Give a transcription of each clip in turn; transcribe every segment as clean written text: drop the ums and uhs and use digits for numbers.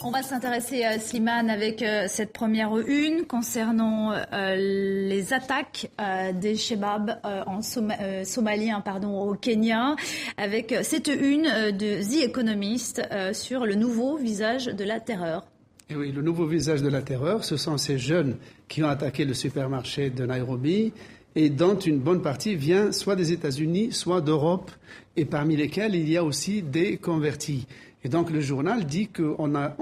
On va s'intéresser, Slimane, avec cette première une concernant les attaques des Shebab somaliens au Kenya, avec cette une de The Economist sur le nouveau visage de la terreur. Et oui, le nouveau visage de la terreur, ce sont ces jeunes qui ont attaqué le supermarché de Nairobi et dont une bonne partie vient soit des États-Unis, soit d'Europe, et parmi lesquels il y a aussi des convertis. Et donc le journal dit qu'on a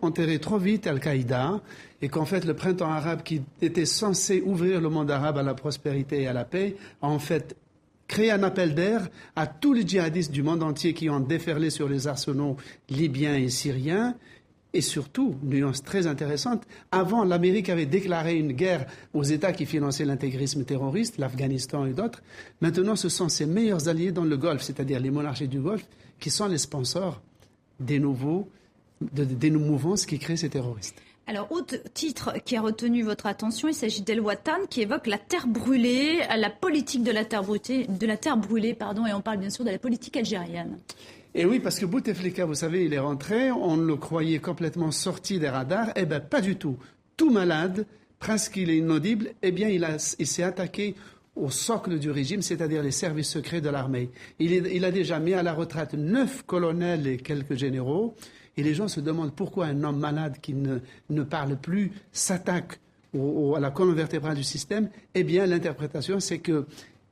enterré trop vite Al-Qaïda et qu'en fait le printemps arabe qui était censé ouvrir le monde arabe à la prospérité et à la paix a en fait créé un appel d'air à tous les djihadistes du monde entier qui ont déferlé sur les arsenaux libyens et syriens. Et surtout, nuance très intéressante, avant l'Amérique avait déclaré une guerre aux États qui finançaient l'intégrisme terroriste, l'Afghanistan et d'autres. Maintenant, ce sont ses meilleurs alliés dans le Golfe, c'est-à-dire les monarchies du Golfe, qui sont les sponsors des mouvances qui créent ces terroristes. Alors, autre titre qui a retenu votre attention, il s'agit d'El Watan qui évoque la terre brûlée, la politique de la terre brûlée, et on parle bien sûr de la politique algérienne. Et oui, parce que Bouteflika, vous savez, il est rentré, on le croyait complètement sorti des radars. Eh bien, pas du tout. Tout malade, presque il est inaudible, eh bien, il s'est attaqué au socle du régime, c'est-à-dire les services secrets de l'armée. Il a déjà mis à la retraite 9 colonels et quelques généraux. Et les gens se demandent pourquoi un homme malade qui ne parle plus s'attaque à la colonne vertébrale du système. Eh bien, l'interprétation, c'est que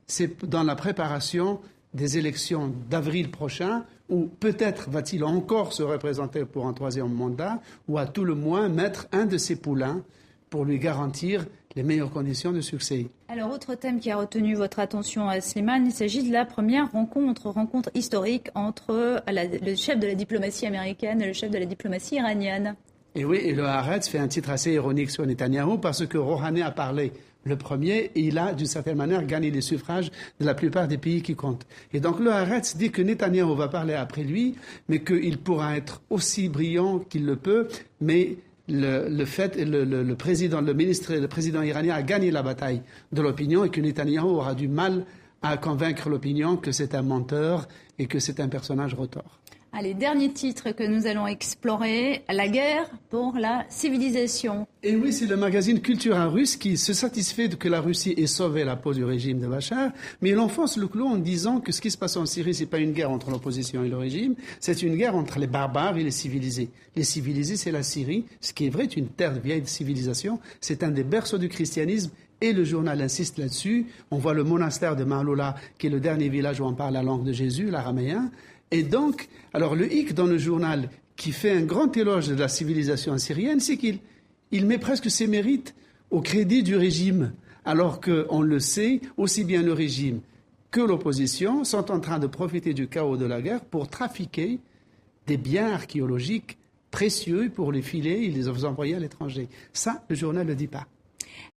c'est dans la préparation des élections d'avril prochain, où peut-être va-t-il encore se représenter pour un troisième mandat, ou à tout le moins mettre un de ses poulains pour lui garantir les meilleures conditions de succès. Alors, autre thème qui a retenu votre attention, Slimane, il s'agit de la première rencontre historique entre le chef de la diplomatie américaine et le chef de la diplomatie iranienne. Et oui, et le Haaretz fait un titre assez ironique sur Netanyahou parce que Rouhani a parlé le premier et il a, d'une certaine manière, gagné les suffrages de la plupart des pays qui comptent. Et donc le Haaretz dit que Netanyahou va parler après lui, mais qu'il pourra être aussi brillant qu'il le peut, mais le président iranien a gagné la bataille de l'opinion et que Netanyahou aura du mal à convaincre l'opinion que c'est un menteur et que c'est un personnage retors. Allez, dernier titre que nous allons explorer, la guerre pour la civilisation. Et oui, c'est le magazine Cultura russe qui se satisfait que la Russie ait sauvé la peau du régime de Bachar, mais il enfonce le clou en disant que ce qui se passe en Syrie, c'est pas une guerre entre l'opposition et le régime, c'est une guerre entre les barbares et les civilisés. Les civilisés, c'est la Syrie, ce qui est vrai, est une terre de vieille civilisation, c'est un des berceaux du christianisme. Et le journal insiste là-dessus. On voit le monastère de Mahloula, qui est le dernier village où on parle la langue de Jésus, l'araméen. Et donc, alors le hic dans le journal, qui fait un grand éloge de la civilisation syrienne, c'est qu'il met presque ses mérites au crédit du régime, alors qu'on le sait, aussi bien le régime que l'opposition sont en train de profiter du chaos de la guerre pour trafiquer des biens archéologiques précieux pour les filer et les envoyer à l'étranger. Ça, le journal ne le dit pas.